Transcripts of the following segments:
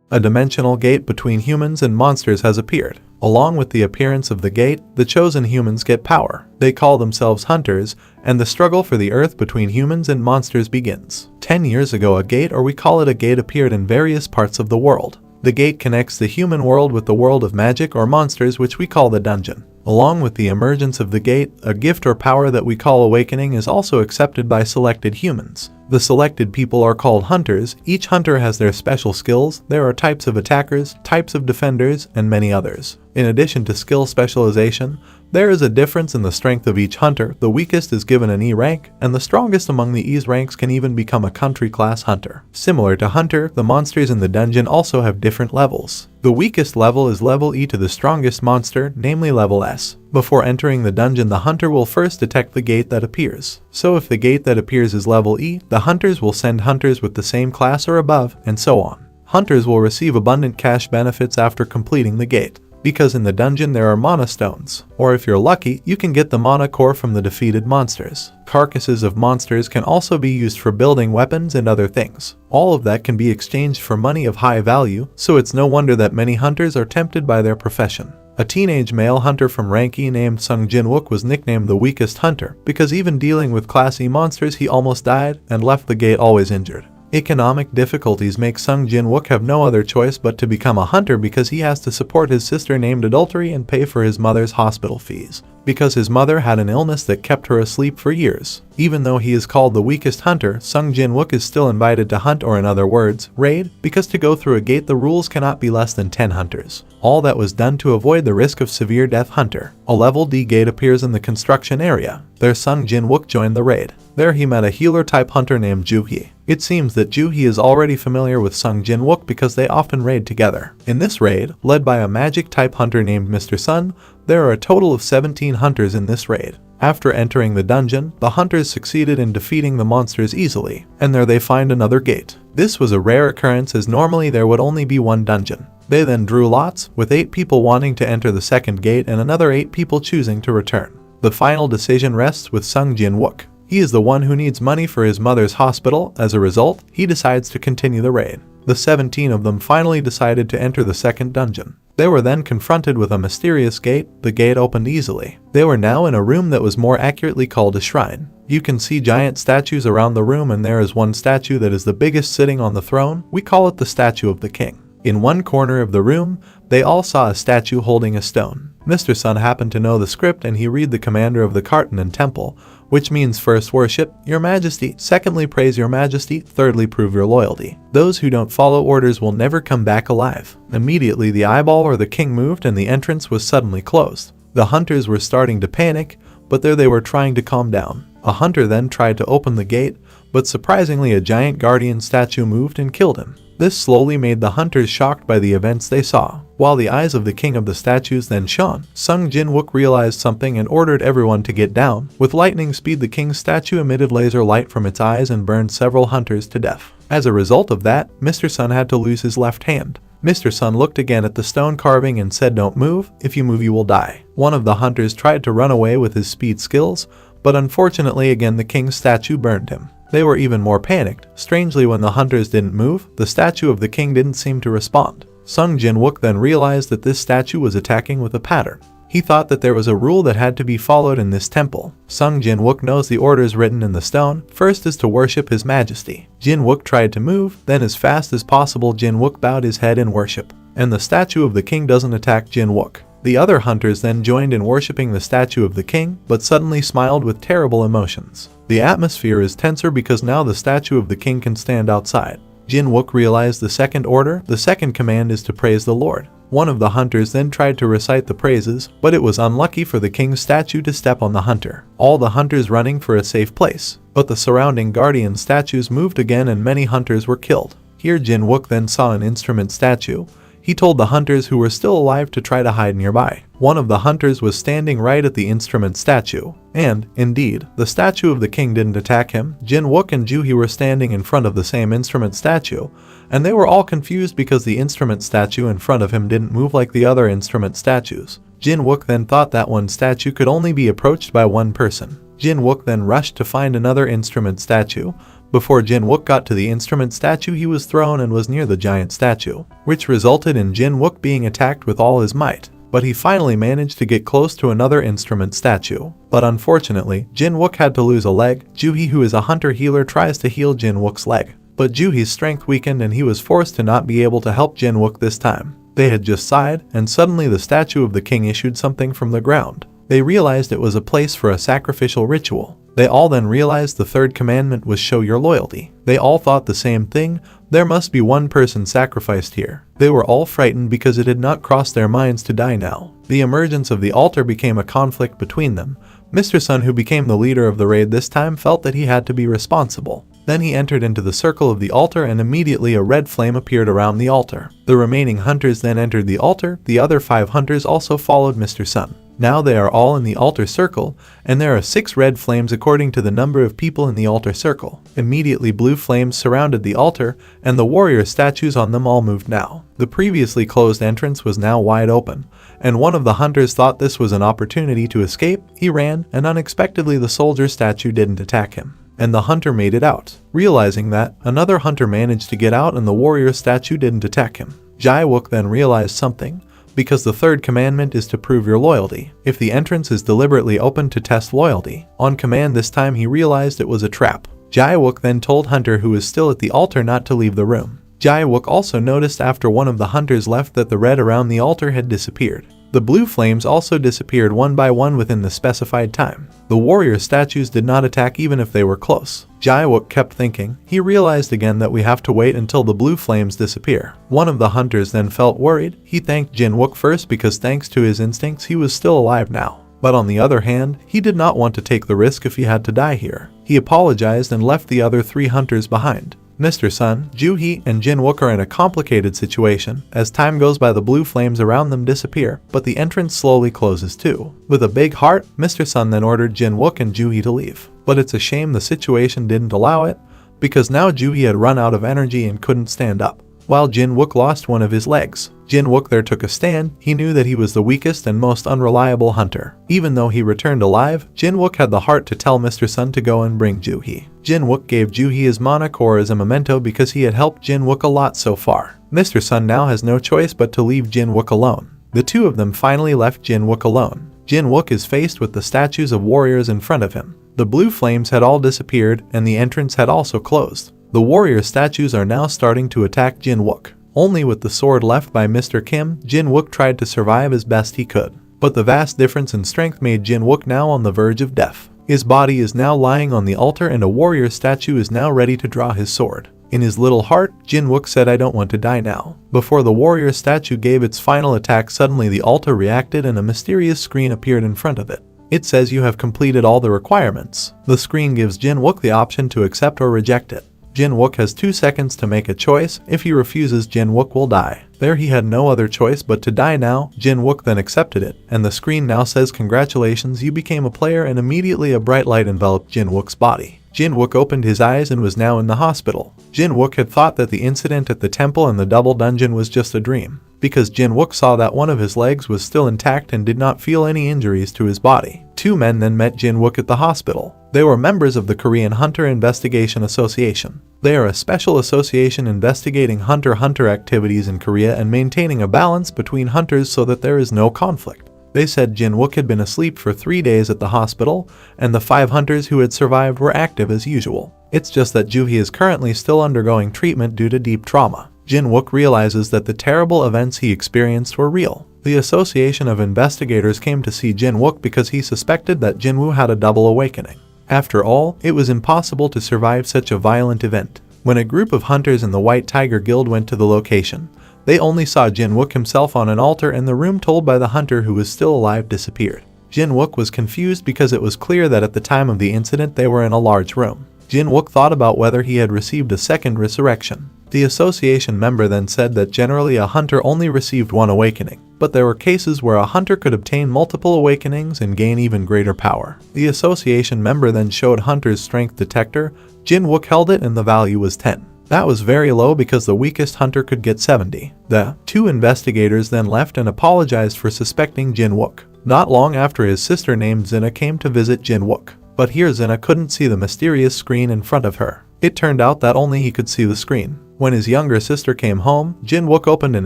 A dimensional gate between humans and monsters has appeared. Along with the appearance of the gate, the chosen humans get power. They call themselves hunters, and the struggle for the earth between humans and monsters begins. 10 years ago, a gate, or we call it a gate, appeared in various parts of the world. The gate connects the human world with the world of magic or monsters, which we call the dungeon. Along with the emergence of the gate, a gift or power that we call awakening is also accepted by selected humans. The selected people are called hunters. Each hunter has their special skills. There are types of attackers, types of defenders, and many others. In addition to skill specialization, there is a difference in the strength of each hunter. The weakest is given an E rank, and the strongest among the E's ranks can even become a country class hunter. Similar to hunter, the monsters in the dungeon also have different levels. The weakest level is level E to the strongest monster, namely level S. Before entering the dungeon, the hunter will first detect the gate that appears. So if the gate that appears is level E, the hunters will send hunters with the same class or above, and so on. Hunters will receive abundant cash benefits after completing the gate, because in the dungeon there are mana stones, or if you're lucky, you can get the mana core from the defeated monsters. Carcasses of monsters can also be used for building weapons and other things. All of that can be exchanged for money of high value, so it's no wonder that many hunters are tempted by their profession. A teenage male hunter from rank E named Sung Jin-Woo was nicknamed the weakest hunter, because even dealing with Class E monsters he almost died and left the gate always injured. Economic difficulties make Sung Jin-Woo have no other choice but to become a hunter, because he has to support his sister named adultery and pay for his mother's hospital fees, because his mother had an illness that kept her asleep for years. Even though he is called the weakest hunter, Sung Jin-Woo is still invited to hunt, or in other words, raid, because to go through a gate the rules cannot be less than 10 hunters. All that was done to avoid the risk of severe death. Hunter. A level D gate appears in the construction area. There Sung Jin-Woo joined the raid. There he met a healer type hunter named Joo-hee. It seems that Joo-hee is already familiar with Sung Jin-Woo because they often raid together. In this raid, led by a magic type hunter named Mr. Sun, there are a total of 17 hunters in this raid. After entering the dungeon, the hunters succeeded in defeating the monsters easily, and there they find another gate. This was a rare occurrence, as normally there would only be one dungeon. They then drew lots, with 8 people wanting to enter the second gate and another 8 people choosing to return. The final decision rests with Sung Jin-Woo. He is the one who needs money for his mother's hospital. As a result, he decides to continue the raid. The 17 of them finally decided to enter the second dungeon. They were then confronted with a mysterious gate. The gate opened easily. They were now in a room that was more accurately called a shrine. You can see giant statues around the room, and there is one statue that is the biggest sitting on the throne. We call it the statue of the king. In one corner of the room, they all saw a statue holding a stone. Mr. Sun happened to know the script, and he read the commander of the Kartanan temple, which means first worship your majesty, secondly praise your majesty, thirdly prove your loyalty. Those who don't follow orders will never come back alive. Immediately the eyeball or the king moved and the entrance was suddenly closed. The hunters were starting to panic, but there they were trying to calm down. A hunter then tried to open the gate, but surprisingly a giant guardian statue moved and killed him. This slowly made the hunters shocked by the events they saw. While the eyes of the king of the statues then shone, Sung Jin-Woo realized something and ordered everyone to get down. With lightning speed, the king's statue emitted laser light from its eyes and burned several hunters to death. As a result of that, Mr. Sun had to lose his left hand. Mr. Sun looked again at the stone carving and said, "Don't move. If you move, you will die." One of the hunters tried to run away with his speed skills, but unfortunately again the king's statue burned him. They were even more panicked. Strangely, when the hunters didn't move, the statue of the king didn't seem to respond. Sung Jin-Woo then realized that this statue was attacking with a pattern. He thought that there was a rule that had to be followed in this temple. Sung Jin-Woo knows the orders written in the stone. First is to worship his majesty. Jin-Woo tried to move, then as fast as possible Jin-Woo bowed his head in worship, and the statue of the king doesn't attack Jin-Woo. The other hunters then joined in worshipping the statue of the king, but suddenly smiled with terrible emotions. The atmosphere is tenser because now the statue of the king can stand outside. Jin-Woo realized the second order. The second command is to praise the Lord. One of the hunters then tried to recite the praises, but it was unlucky for the king's statue to step on the hunter. All the hunters running for a safe place, but the surrounding guardian statues moved again and many hunters were killed. Here Jin-Woo then saw an instrument statue. He told the hunters who were still alive to try to hide nearby. One of the hunters was standing right at the instrument statue, and, indeed, the statue of the king didn't attack him. Jin-Woo and Joo-hee were standing in front of the same instrument statue, and they were all confused because the instrument statue in front of him didn't move like the other instrument statues. Jin-Woo then thought that one statue could only be approached by one person. Jin-Woo then rushed to find another instrument statue, Before Jin-Wook got to the instrument statue, he was thrown and was near the giant statue, which resulted in Jin-Wook being attacked with all his might. But he finally managed to get close to another instrument statue. But unfortunately, Jin-Wook had to lose a leg. Joo-hee, who is a hunter healer, tries to heal Jin-Wook's leg. But Joo-hee's strength weakened and he was forced to not be able to help Jin-Wook this time. They had just sighed, and suddenly the statue of the king issued something from the ground. They realized it was a place for a sacrificial ritual. They all then realized the third commandment was show your loyalty. They all thought the same thing. There must be one person sacrificed here. They were all frightened because it had not crossed their minds to die now. The emergence of the altar became a conflict between them. Mr. Sun, who became the leader of the raid this time, felt that he had to be responsible. Then he entered into the circle of the altar and immediately a red flame appeared around the altar. The remaining hunters then entered the altar. The other 5 hunters also followed Mr. Sun. Now they are all in the altar circle, and there are 6 red flames according to the number of people in the altar circle. Immediately blue flames surrounded the altar, and the warrior statues on them all moved now. The previously closed entrance was now wide open, and one of the hunters thought this was an opportunity to escape. He ran, and unexpectedly the soldier statue didn't attack him, and the hunter made it out. Realizing that, another hunter managed to get out and the warrior statue didn't attack him. Jae-wook then realized something. Because the third commandment is to prove your loyalty. If the entrance is deliberately opened to test loyalty. On command this time he realized it was a trap. Jae-wook then told Hunter, who was still at the altar, not to leave the room. Jae-wook also noticed after one of the hunters left that the red around the altar had disappeared. The blue flames also disappeared one by one within the specified time. The warrior statues did not attack even if they were close. Jae-wook kept thinking. He realized again that we have to wait until the blue flames disappear. One of the hunters then felt worried. He thanked Jin-wook first because thanks to his instincts he was still alive now. But on the other hand, he did not want to take the risk if he had to die here. He apologized and left the other 3 hunters behind. Mr. Sun, Joo-hee, and Jin-wook are in a complicated situation. As time goes by, the blue flames around them disappear, but the entrance slowly closes too. With a big heart, Mr. Sun then ordered Jin-wook and Joo-hee to leave. But it's a shame the situation didn't allow it, because now Joo-hee had run out of energy and couldn't stand up, while Jin-wook lost one of his legs. Jin-wook there took a stand. He knew that he was the weakest and most unreliable hunter. Even though he returned alive, Jin-wook had the heart to tell Mr. Sun to go and bring Joo-hee. Jin-wook gave Joo-hee his mana core as a memento because he had helped Jin-wook a lot so far. Mr. Sun now has no choice but to leave Jin-wook alone. The two of them finally left Jin-wook alone. Jin-wook is faced with the statues of warriors in front of him. The blue flames had all disappeared and the entrance had also closed. The warrior statues are now starting to attack Jin-wook. Only with the sword left by Mr. Kim, Jin-wook tried to survive as best he could. But the vast difference in strength made Jin-wook now on the verge of death. His body is now lying on the altar and a warrior statue is now ready to draw his sword. In his little heart, Jin-wook said, "I don't want to die now." Before the warrior statue gave its final attack, suddenly the altar reacted and a mysterious screen appeared in front of it. It says you have completed all the requirements. The screen gives Jin-wook the option to accept or reject it. Jin-wook has 2 seconds to make a choice. If he refuses, Jin-wook will die. There he had no other choice but to die now. Jin-wook then accepted it, and the screen now says, "Congratulations, you became a player," and immediately a bright light enveloped Jin-wook's body. Jin-wook opened his eyes and was now in the hospital. Jin-wook had thought that the incident at the temple and the double dungeon was just a dream, because Jin-wook saw that one of his legs was still intact and did not feel any injuries to his body. 2 men then met Jin-wook at the hospital. They were members of the Korean Hunter Investigation Association. They are a special association investigating hunter-hunter activities in Korea and maintaining a balance between hunters so that there is no conflict. They said Jin-wook had been asleep for 3 days at the hospital, and the 5 hunters who had survived were active as usual. It's just that Joo-hee is currently still undergoing treatment due to deep trauma. Jin-wook realizes that the terrible events he experienced were real. The Association of Investigators came to see Jin-wook because he suspected that Jin-woo had a double awakening. After all, it was impossible to survive such a violent event. When a group of hunters in the White Tiger Guild went to the location, they only saw Jin-wook himself on an altar, and the room told by the hunter who was still alive disappeared. Jin-wook was confused because it was clear that at the time of the incident they were in a large room. Jin-wook thought about whether he had received a second resurrection. The association member then said that generally a hunter only received 1 awakening, but there were cases where a hunter could obtain multiple awakenings and gain even greater power. The association member then showed Hunter's strength detector. Jin-wook held it and the value was 10. That was very low because the weakest hunter could get 70. The 2 investigators then left and apologized for suspecting Jin-wook. Not long after, his sister named Zina came to visit Jin-wook. But here Zina couldn't see the mysterious screen in front of her. It turned out that only he could see the screen. When his younger sister came home, Jin-wook opened an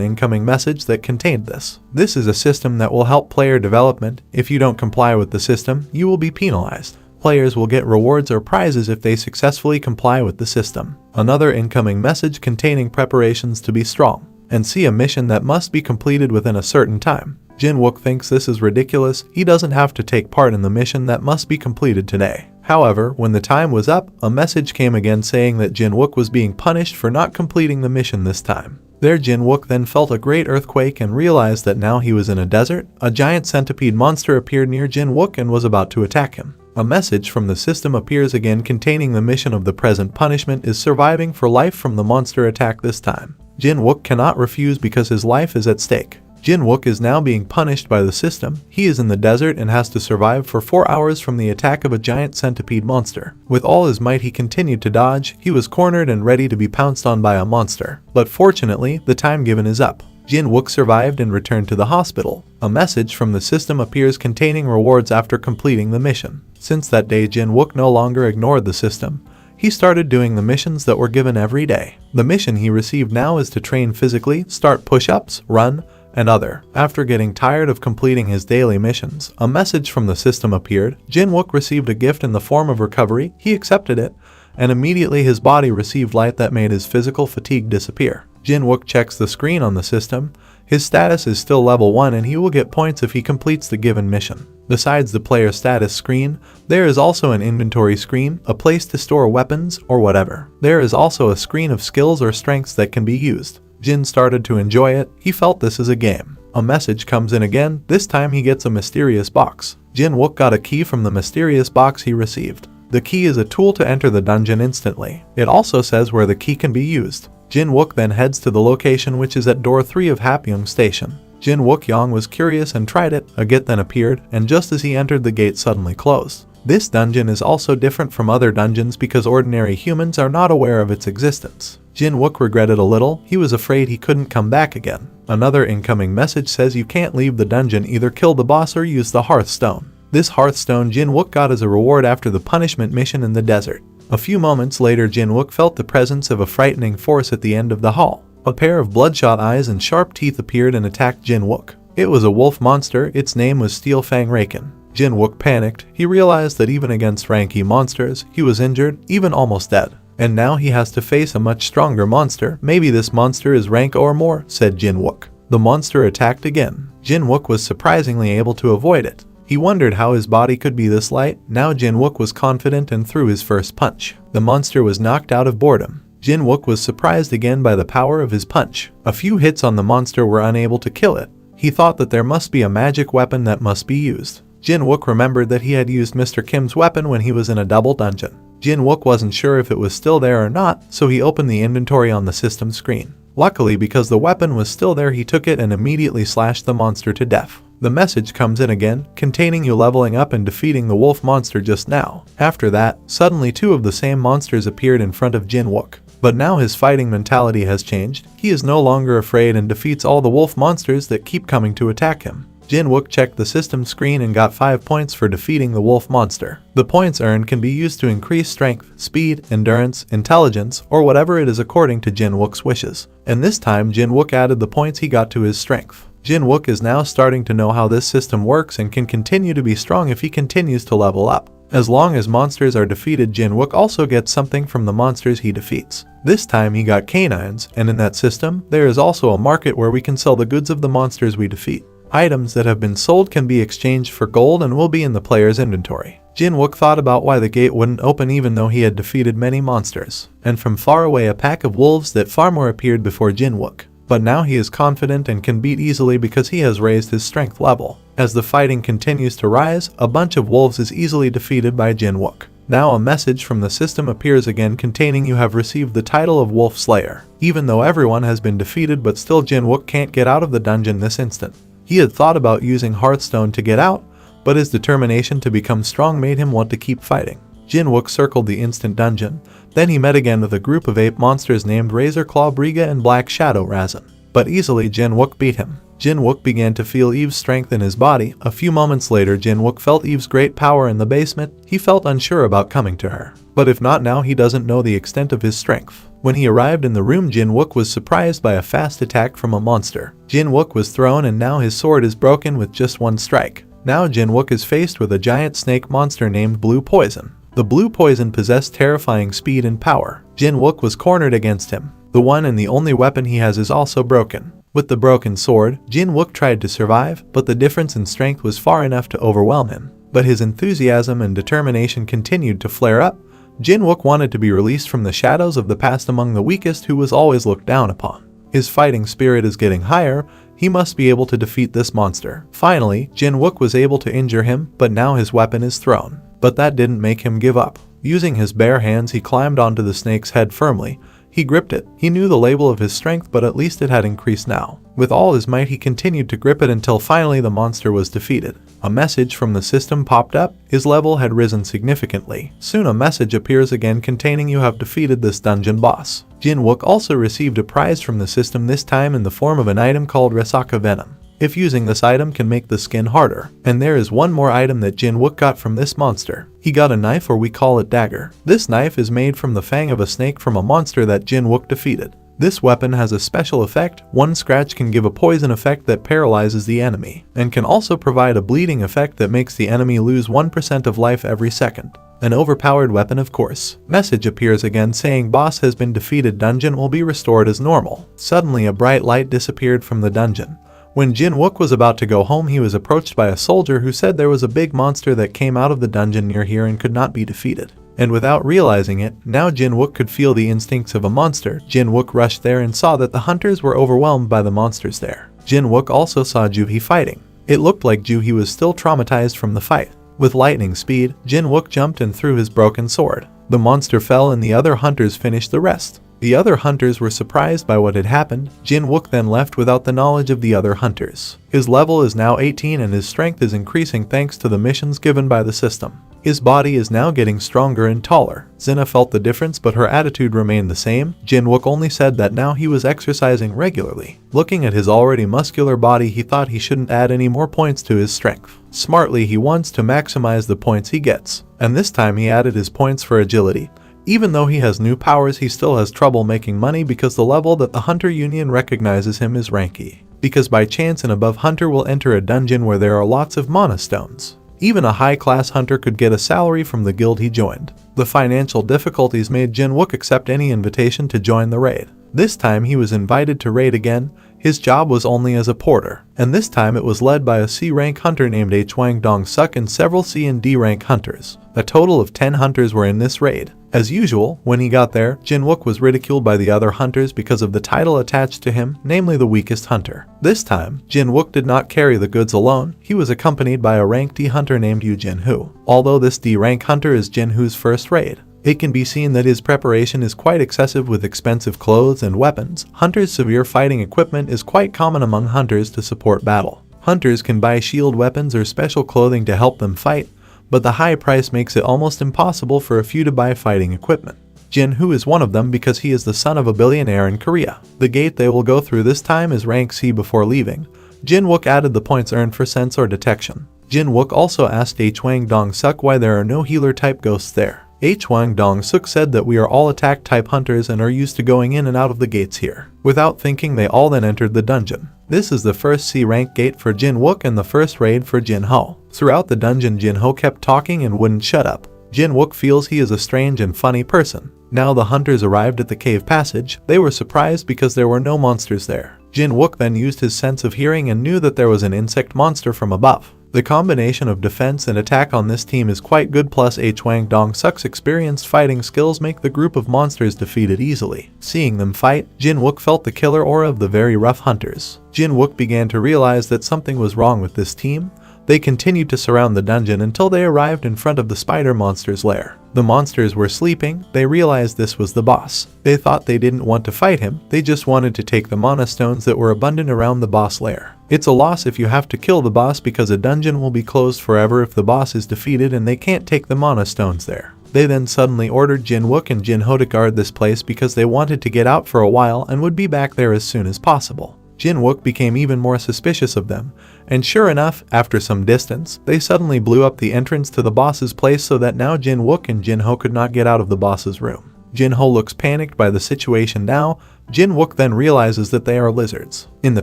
incoming message that contained this. This is a system that will help player development. If you don't comply with the system, you will be penalized. Players will get rewards or prizes if they successfully comply with the system. Another incoming message containing preparations to be strong and see a mission that must be completed within a certain time. Jin-wook thinks this is ridiculous. He doesn't have to take part in the mission that must be completed today. However, when the time was up, a message came again saying that Jin-wook was being punished for not completing the mission this time. There Jin-wook then felt a great earthquake and realized that now he was in a desert. A giant centipede monster appeared near Jin-wook and was about to attack him. A message from the system appears again containing the mission of the present punishment is surviving for life from the monster attack this time. Jin-wook cannot refuse because his life is at stake. Jin-wook is now being punished by the system. He is in the desert and has to survive for 4 hours from the attack of a giant centipede monster. With all his might he continued to dodge. He was cornered and ready to be pounced on by a monster. But fortunately, the time given is up. Jin-wook survived and returned to the hospital. A message from the system appears containing rewards after completing the mission. Since that day, Jin-wook no longer ignored the system. He started doing the missions that were given every day. The mission he received now is to train physically, start push-ups, run, and other. After getting tired of completing his daily missions, a message from the system appeared. Jin-wook received a gift in the form of recovery. He accepted it, and immediately his body received light that made his physical fatigue disappear. Jin-wook checks the screen on the system. His status is still level 1 and he will get points if he completes the given mission. Besides the player status screen, there is also an inventory screen, a place to store weapons or whatever. There is also a screen of skills or strengths that can be used. Jin started to enjoy it. He felt this is a game. A message comes in again. This time he gets a mysterious box. Jin-wook got a key from the mysterious box he received. The key is a tool to enter the dungeon instantly. It also says where the key can be used. Jin-wook then heads to the location which is at door 3 of Hapyeong Station. Jin-wook Young was curious and tried it. A gate then appeared, and just as he entered, the gate suddenly closed. This dungeon is also different from other dungeons because ordinary humans are not aware of its existence. Jin-wook regretted a little. He was afraid he couldn't come back again. Another incoming message says you can't leave the dungeon, either kill the boss or use the Hearthstone. This Hearthstone Jin-wook got as a reward after the punishment mission in the desert. A few moments later, Jin-wook felt the presence of a frightening force at the end of the hall. A pair of bloodshot eyes and sharp teeth appeared and attacked Jin-wook. It was a wolf monster. Its name was Steel Fang Raken. Jin-wook panicked. He realized that even against ranky monsters, he was injured, even almost dead. And now he has to face a much stronger monster. Maybe this monster is rank or more, said Jin-wook. The monster attacked again. Jin-wook was surprisingly able to avoid it. He wondered how his body could be this light. Now Jin-wook was confident and threw his first punch. The monster was knocked out of boredom. Jin-wook was surprised again by the power of his punch. A few hits on the monster were unable to kill it. He thought that there must be a magic weapon that must be used. Jin-wook remembered that he had used Mr. Kim's weapon when he was in a double dungeon. Jin-wook wasn't sure if it was still there or not, so he opened the inventory on the system screen. Luckily, because the weapon was still there, he took it and immediately slashed the monster to death. The message comes in again, containing you leveling up and defeating the wolf monster just now. After that, suddenly 2 of the same monsters appeared in front of Jin-wook. But now his fighting mentality has changed. He is no longer afraid and defeats all the wolf monsters that keep coming to attack him. Jin-wook checked the system screen and got 5 points for defeating the wolf monster. The points earned can be used to increase strength, speed, endurance, intelligence, or whatever it is according to Jin-wook's wishes. And this time Jin-wook added the points he got to his strength. Jin-wook is now starting to know how this system works and can continue to be strong if he continues to level up. As long as monsters are defeated, Jin-wook also gets something from the monsters he defeats. This time he got canines, and in that system, there is also a market where we can sell the goods of the monsters we defeat. Items that have been sold can be exchanged for gold and will be in the player's inventory. Jin-wook thought about why the gate wouldn't open even though he had defeated many monsters. And from far away, a pack of wolves that far more appeared before Jin-wook. But now he is confident and can beat easily because he has raised his strength level. As the fighting continues to rise, a bunch of wolves is easily defeated by Jin-wook. Now a message from the system appears again containing you have received the title of Wolf Slayer. Even though everyone has been defeated, but still Jin-wook can't get out of the dungeon this instant. He had thought about using Hearthstone to get out, but his determination to become strong made him want to keep fighting. Jin-wook circled the instant dungeon. Then he met again with a group of ape monsters named Razor Claw Briga and Black Shadow Razan. But easily Jin-wook beat him. Jin-Wook began to feel Eve's strength in his body. A few moments later, Jin-Wook felt Eve's great power in the basement. He felt unsure about coming to her. But if not now, he doesn't know the extent of his strength. When he arrived in the room, Jin-Wook was surprised by a fast attack from a monster. Jin-Wook was thrown and now his sword is broken with just one strike. Now Jin-Wook is faced with a giant snake monster named Blue Poison. The Blue Poison possessed terrifying speed and power. Jin-Wook was cornered against him. The one and the only weapon he has is also broken. With the broken sword, Jin-Wook tried to survive, but the difference in strength was far enough to overwhelm him. But his enthusiasm and determination continued to flare up. Jin-Wook wanted to be released from the shadows of the past among the weakest who was always looked down upon. His fighting spirit is getting higher. He must be able to defeat this monster. Finally, Jin-Wook was able to injure him, but now his weapon is thrown. But that didn't make him give up. Using his bare hands, he climbed onto the snake's head firmly. He gripped it. He knew the label of his strength, but at least it had increased now. With all his might, he continued to grip it until finally the monster was defeated. A message from the system popped up. His level had risen significantly. Soon a message appears again containing "You have defeated this dungeon boss." Jin-Wook also received a prize from the system, this time in the form of an item called Resaka Venom. If using this item can make the skin harder. And there is one more item that Jin-Wook got from this monster. He got a knife, or we call it dagger. This knife is made from the fang of a snake from a monster that Jin-Wook defeated. This weapon has a special effect. One scratch can give a poison effect that paralyzes the enemy, and can also provide a bleeding effect that makes the enemy lose 1% of life every second. An overpowered weapon, of course. Message appears again saying boss has been defeated, dungeon will be restored as normal. Suddenly a bright light disappeared from the dungeon. When Jin-Wook was about to go home, he was approached by a soldier who said there was a big monster that came out of the dungeon near here and could not be defeated. And without realizing it, now Jin-Wook could feel the instincts of a monster. Jin-Wook rushed there and saw that the hunters were overwhelmed by the monsters there. Jin-Wook also saw Ju-Hee fighting. It looked like Ju-Hee was still traumatized from the fight. With lightning speed, Jin-Wook jumped and threw his broken sword. The monster fell and the other hunters finished the rest. The other hunters were surprised by what had happened. Jin-Wook then left without the knowledge of the other hunters. His level is now 18 and his strength is increasing thanks to the missions given by the system. His body is now getting stronger and taller. Xena felt the difference, but her attitude remained the same. Jin-Wook only said that now he was exercising regularly. Looking at his already muscular body, he thought he shouldn't add any more points to his strength. Smartly, he wants to maximize the points he gets. And this time he added his points for agility. Even though he has new powers, he still has trouble making money because the level that the Hunter Union recognizes him is rank E. Because by chance an above hunter will enter a dungeon where there are lots of mana stones. Even a high-class hunter could get a salary from the guild he joined. The financial difficulties made Jin-Wook accept any invitation to join the raid. This time he was invited to raid again. His job was only as a porter, and this time it was led by a C-rank hunter named Hwang Dong-suk and several C and D-rank hunters. A total of 10 hunters were in this raid. As usual, when he got there, Jin-Wook was ridiculed by the other hunters because of the title attached to him, namely the weakest hunter. This time, Jin-Wook did not carry the goods alone. He was accompanied by a rank D hunter named Yu Jin-Hoo. Although this D-rank hunter is Jin-Hoo's first raid, it can be seen that his preparation is quite excessive with expensive clothes and weapons. Hunter's severe fighting equipment is quite common among hunters to support battle. Hunters can buy shield weapons or special clothing to help them fight, but the high price makes it almost impossible for a few to buy fighting equipment. Jin-Hoo is one of them because he is the son of a billionaire in Korea. The gate they will go through this time is rank C before leaving. Jin-Wook added the points earned for sense or detection. Jin-Wook also asked Hwang Dong-suk why there are no healer-type ghosts there. Hwang Dong-suk said that we are all attack-type hunters and are used to going in and out of the gates here. Without thinking, they all then entered the dungeon. This is the first C-rank gate for Jin-Wook and the first raid for Jin-Ho. Throughout the dungeon, Jin-Ho kept talking and wouldn't shut up. Jin-Wook feels he is a strange and funny person. Now the hunters arrived at the cave passage. They were surprised because there were no monsters there. Jin-Wook then used his sense of hearing and knew that there was an insect monster from above. The combination of defense and attack on this team is quite good, plus Hwang Dong-suk's experienced fighting skills make the group of monsters defeated easily. Seeing them fight, Jin-Wook felt the killer aura of the very rough hunters. Jin-Wook began to realize that something was wrong with this team. They continued to surround the dungeon until they arrived in front of the spider monster's lair. The monsters were sleeping. They realized this was the boss. They thought they didn't want to fight him, they just wanted to take the mana stones that were abundant around the boss lair. It's a loss if you have to kill the boss because a dungeon will be closed forever if the boss is defeated and they can't take the mana stones there. They then suddenly ordered Jin-Wook and Jin-Ho to guard this place because they wanted to get out for a while and would be back there as soon as possible. Jin-Wook became even more suspicious of them, and sure enough, after some distance, they suddenly blew up the entrance to the boss's place so that now Jin-Wook and Jin-Ho could not get out of the boss's room. Jin-Ho looks panicked by the situation now. Jin-Wook then realizes that they are lizards. In the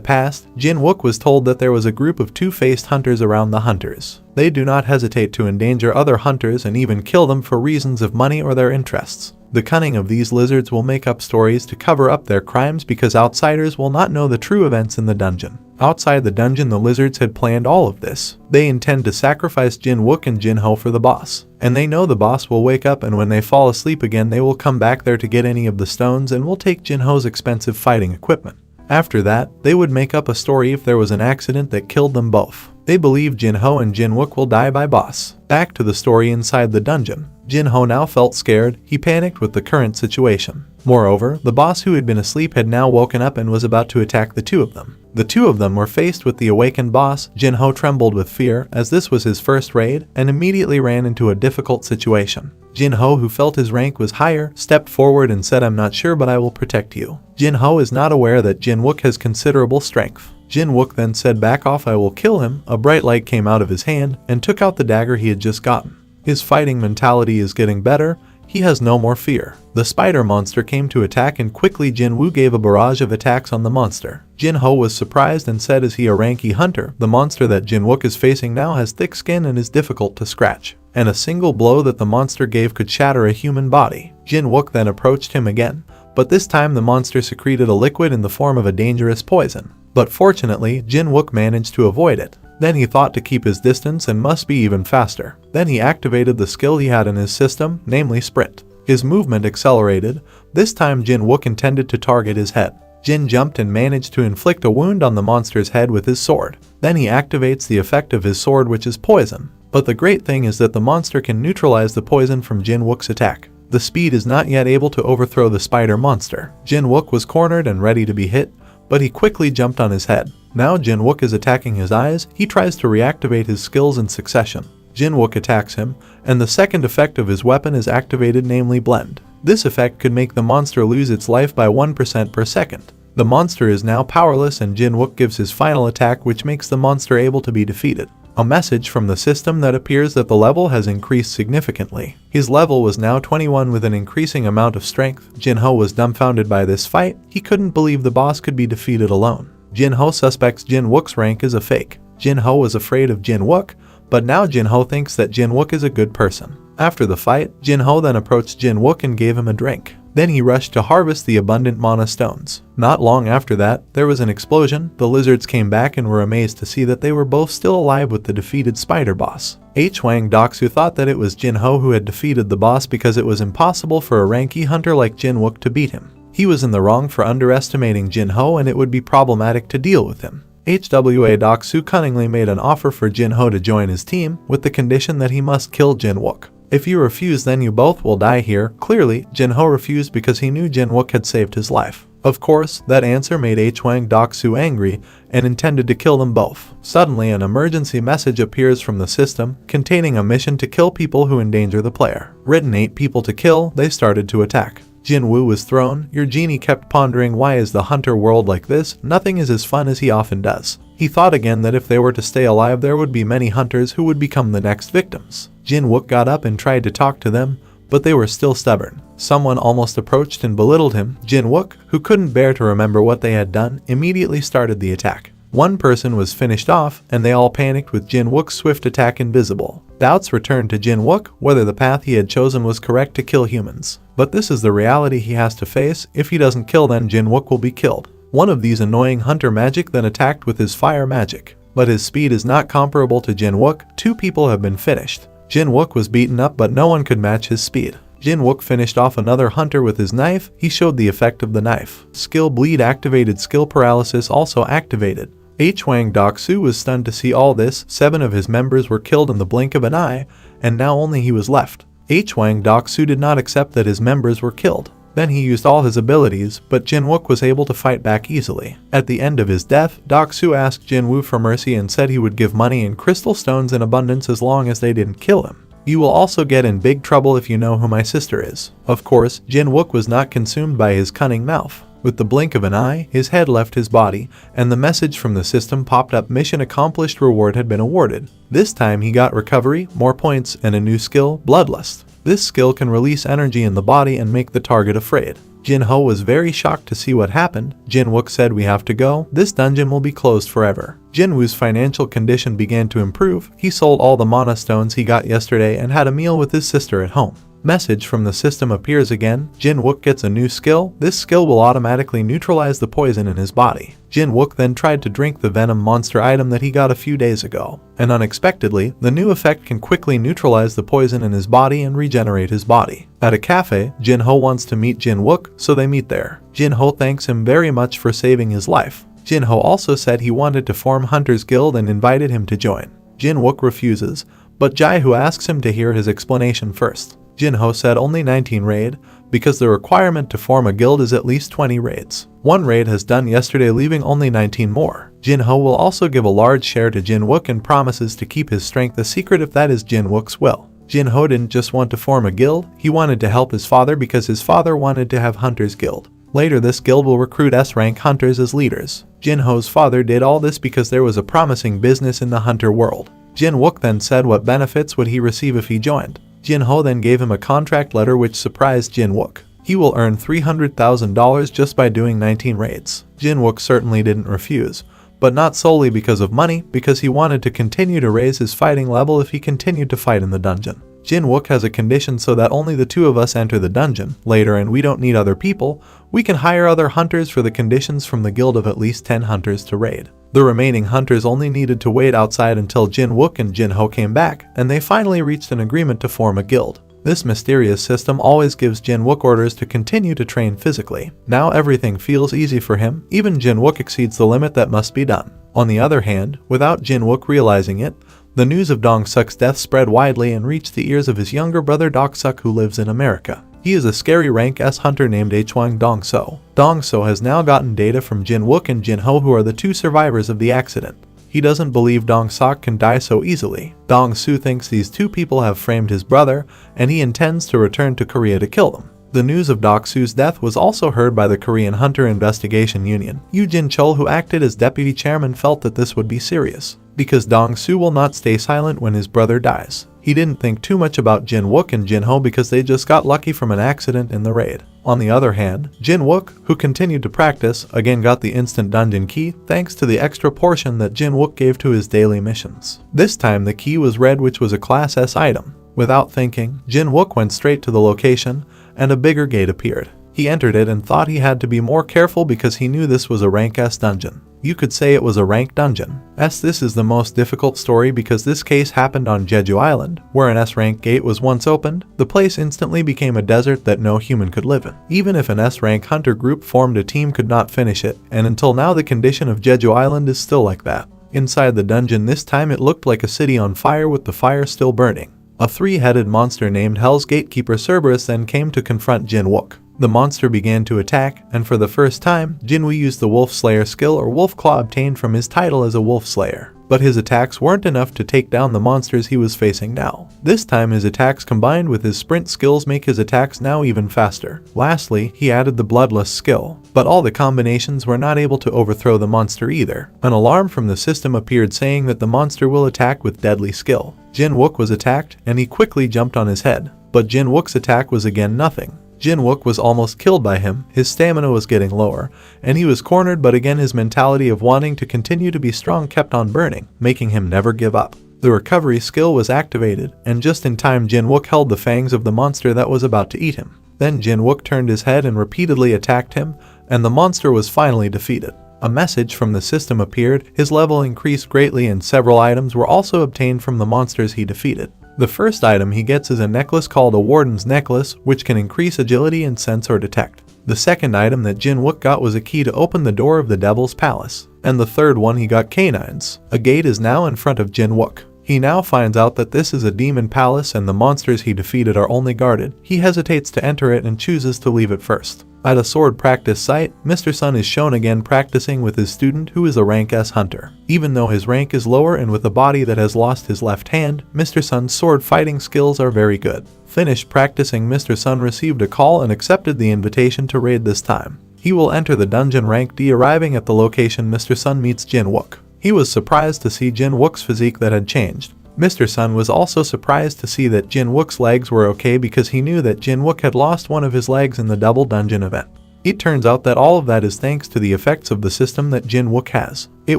past, Jin-Wook was told that there was a group of two-faced hunters around the hunters. They do not hesitate to endanger other hunters and even kill them for reasons of money or their interests. The cunning of these lizards will make up stories to cover up their crimes because outsiders will not know the true events in the dungeon. Outside the dungeon, the lizards had planned all of this. They intend to sacrifice Jin-Wook and Jin-Ho for the boss. And they know the boss will wake up, and when they fall asleep again they will come back there to get any of the stones and will take Jin-Ho's expensive fighting equipment. After that, they would make up a story if there was an accident that killed them both. They believe Jin-Ho and Jin-Wook will die by boss. Back to the story inside the dungeon. Jin-Ho now felt scared. He panicked with the current situation. Moreover, the boss who had been asleep had now woken up and was about to attack the two of them. The two of them were faced with the awakened boss. Jin-Ho trembled with fear, as this was his first raid, and immediately ran into a difficult situation. Jin-Ho, who felt his rank was higher, stepped forward and said, "I'm not sure, but I will protect you." Jin-Ho is not aware that Jin-Wook has considerable strength. Jin-Wook then said, "Back off, I will kill him." A bright light came out of his hand and took out the dagger he had just gotten. His fighting mentality is getting better. He has no more fear. The spider monster came to attack, and quickly Jin-Woo gave a barrage of attacks on the monster. Jin-Ho was surprised and said, "Is he a ranky hunter? The monster that Jin-Wook is facing now has thick skin and is difficult to scratch, and a single blow that the monster gave could shatter a human body." Jin-Wook then approached him again, but this time the monster secreted a liquid in the form of a dangerous poison. But fortunately, Jin-Wook managed to avoid it. Then he thought to keep his distance and must be even faster. Then he activated the skill he had in his system, namely sprint. His movement accelerated. This time Jin-Wook intended to target his head. Jin jumped and managed to inflict a wound on the monster's head with his sword. Then he activates the effect of his sword, which is poison. But the great thing is that the monster can neutralize the poison from Jin-Wook's attack. The speed is not yet able to overthrow the spider monster. Jin-Wook was cornered and ready to be hit, but he quickly jumped on his head. Now Jin-Wook is attacking his eyes. He tries to reactivate his skills in succession. Jin-Wook attacks him, and the second effect of his weapon is activated, namely blend. This effect could make the monster lose its life by 1% per second. The monster is now powerless, and Jin-Wook gives his final attack, which makes the monster able to be defeated. A message from the system that appears that the level has increased significantly. His level was now 21 with an increasing amount of strength. Jin-Ho was dumbfounded by this fight. He couldn't believe the boss could be defeated alone. Jin-Ho suspects Jin-Wook's rank is a fake. Jin-Ho was afraid of Jin-Wook, but now Jin-Ho thinks that Jin-Wook is a good person. After the fight, Jin-Ho then approached Jin-Wook and gave him a drink. Then he rushed to harvest the abundant mana stones. Not long after that, there was an explosion. The lizards came back and were amazed to see that they were both still alive with the defeated spider boss. Hwang Doksu thought that it was Jin-Ho who had defeated the boss because it was impossible for a ranky hunter like Jin-Wook to beat him. He was in the wrong for underestimating Jin-Ho, and it would be problematic to deal with him. Hwa Doksu cunningly made an offer for Jin-Ho to join his team with the condition that he must kill Jin-Wook. "If you refuse, then you both will die here." Clearly, Jin-Ho refused because he knew Jin-Wook had saved his life. Of course, that answer made Hwang Doksu angry and intended to kill them both. Suddenly, an emergency message appears from the system containing a mission to kill people who endanger the player. Written 8 people to kill. They started to attack. Jin-Woo was thrown. Your genie kept pondering, why is the hunter world like this? Nothing is as fun as he often does. He thought again that if they were to stay alive, there would be many hunters who would become the next victims. Jin-Wook got up and tried to talk to them, but they were still stubborn. Someone almost approached and belittled him. Jin-Wook, who couldn't bear to remember what they had done, immediately started the attack. One person was finished off, and they all panicked with Jin-Wook's swift attack invisible. Doubts returned to Jin-Wook whether the path he had chosen was correct to kill humans. But this is the reality he has to face. If he doesn't kill, then Jin-Wook will be killed. One of these annoying hunter magic then attacked with his fire magic. But his speed is not comparable to Jin-Wook. 2 people have been finished. Jin-Wook was beaten up, but no one could match his speed. Jin-Wook finished off another hunter with his knife. He showed the effect of the knife. Skill bleed activated. Skill paralysis also activated. Hwang Doksu was stunned to see all this. 7 of his members were killed in the blink of an eye, and now only he was left. Hwang Doksu did not accept that his members were killed. Then he used all his abilities, but Jin-Wook was able to fight back easily. At the end of his death, Doksu asked Jin-Woo for mercy and said he would give money and crystal stones in abundance as long as they didn't kill him. "You will also get in big trouble if you know who my sister is." Of course, Jin-Wook was not consumed by his cunning mouth. With the blink of an eye, his head left his body, and the message from the system popped up: mission accomplished, reward had been awarded. This time he got recovery, more points, and a new skill, bloodlust. This skill can release energy in the body and make the target afraid. Jin-Ho was very shocked to see what happened. Jin-Wook said, "We have to go. This dungeon will be closed forever." Jin-Woo's financial condition began to improve. He sold all the mana stones he got yesterday and had a meal with his sister at home. Message from the system appears again. Jin-Wook gets a new skill. This skill will automatically neutralize the poison in his body. Jin-Wook then tried to drink the venom monster item that he got a few days ago. And unexpectedly, the new effect can quickly neutralize the poison in his body and regenerate his body. At a cafe, Jin-Ho wants to meet Jin-Wook, so they meet there. Jin-Ho thanks him very much for saving his life. Jin-Ho also said he wanted to form Hunter's Guild and invited him to join. Jin-Wook refuses, but Jai-Hu asks him to hear his explanation first. Jin-Ho said only 19 raid, because the requirement to form a guild is at least 20 raids. One raid has done yesterday, leaving only 19 more. Jin-Ho will also give a large share to Jin-Wook and promises to keep his strength a secret if that is Jin-Wook's will. Jin-Ho didn't just want to form a guild, he wanted to help his father because his father wanted to have Hunter's Guild. Later this guild will recruit S-rank hunters as leaders. Jin-Ho's father did all this because there was a promising business in the hunter world. Jin-Wook then said what benefits would he receive if he joined. Jin-Ho then gave him a contract letter which surprised Jin-Wook. He will earn $300,000 just by doing 19 raids. Jin-Wook certainly didn't refuse, but not solely because of money, because he wanted to continue to raise his fighting level if he continued to fight in the dungeon. Jin-Wook has a condition so that only the two of us enter the dungeon later and we don't need other people. We can hire other hunters for the conditions from the guild of at least 10 hunters to raid. The remaining hunters only needed to wait outside until Jin-Wook and Jin-Ho came back, and they finally reached an agreement to form a guild. This mysterious system always gives Jin-Wook orders to continue to train physically. Now everything feels easy for him, even Jin-Wook exceeds the limit that must be done. On the other hand, without Jin-Wook realizing it, the news of Dong-Suk's death spread widely and reached the ears of his younger brother Dong-Suk, who lives in America. He is a scary rank S hunter named Hwang Dong-So. Dong-So has now gotten data from Jin-Wook and Jin-Ho, who are the two survivors of the accident. He doesn't believe Dong-Sok can die so easily. Dong-Su thinks these two people have framed his brother, and he intends to return to Korea to kill them. The news of Dong-Su's death was also heard by the Korean Hunter Investigation Union. Yoo Jin-Chol, who acted as deputy chairman, felt that this would be serious, because Dong-Su will not stay silent when his brother dies. He didn't think too much about Jin-Wook and Jin-Ho because they just got lucky from an accident in the raid. On the other hand, Jin-Wook, who continued to practice, again got the instant dungeon key thanks to the extra portion that Jin-Wook gave to his daily missions. This time the key was red, which was a Class S item. Without thinking, Jin-Wook went straight to the location, and a bigger gate appeared. He entered it and thought he had to be more careful because he knew this was a rank S dungeon. You could say it was a rank dungeon. This is the most difficult story because this case happened on Jeju Island, where an S-rank gate was once opened. The place instantly became a desert that no human could live in. Even if an S-rank hunter group formed, a team could not finish it, and until now the condition of Jeju Island is still like that. Inside the dungeon this time it looked like a city on fire with the fire still burning. A three-headed monster named Hell's Gatekeeper Cerberus then came to confront Jin-Wook. The monster began to attack, and for the first time, Jin-Woo used the Wolf Slayer skill or Wolf Claw obtained from his title as a Wolf Slayer. But his attacks weren't enough to take down the monsters he was facing now. This time his attacks combined with his sprint skills make his attacks now even faster. Lastly, he added the Bloodlust skill, but all the combinations were not able to overthrow the monster either. An alarm from the system appeared saying that the monster will attack with deadly skill. Jin-Wook was attacked, and he quickly jumped on his head, but Jin-Wook's attack was again nothing. Jin-Wook was almost killed by him, his stamina was getting lower, and he was cornered, but again his mentality of wanting to continue to be strong kept on burning, making him never give up. The recovery skill was activated, and just in time Jin-Wook held the fangs of the monster that was about to eat him. Then Jin-Wook turned his head and repeatedly attacked him, and the monster was finally defeated. A message from the system appeared, his level increased greatly, and several items were also obtained from the monsters he defeated. The first item he gets is a necklace called a Warden's Necklace, which can increase agility and sense or detect. The second item that Jin-Wook got was a key to open the door of the Devil's Palace. And the third one he got canines. A gate is now in front of Jin-Wook. He now finds out that this is a demon palace and the monsters he defeated are only guarded. He hesitates to enter it and chooses to leave it first. At a sword practice site, Mr. Sun is shown again practicing with his student who is a rank S hunter. Even though his rank is lower and with a body that has lost his left hand, Mr. Sun's sword fighting skills are very good. Finished practicing, Mr. Sun received a call and accepted the invitation to raid this time. he will enter the dungeon rank D. Arriving at the location, Mr. Sun meets Jin-Wook. He was surprised to see Jin-Wook's physique that had changed. Mr. Sun was also surprised to see that Jin-Wook's legs were okay because he knew that Jin-Wook had lost one of his legs in the double dungeon event. It turns out that all of that is thanks to the effects of the system that Jin-Wook has. It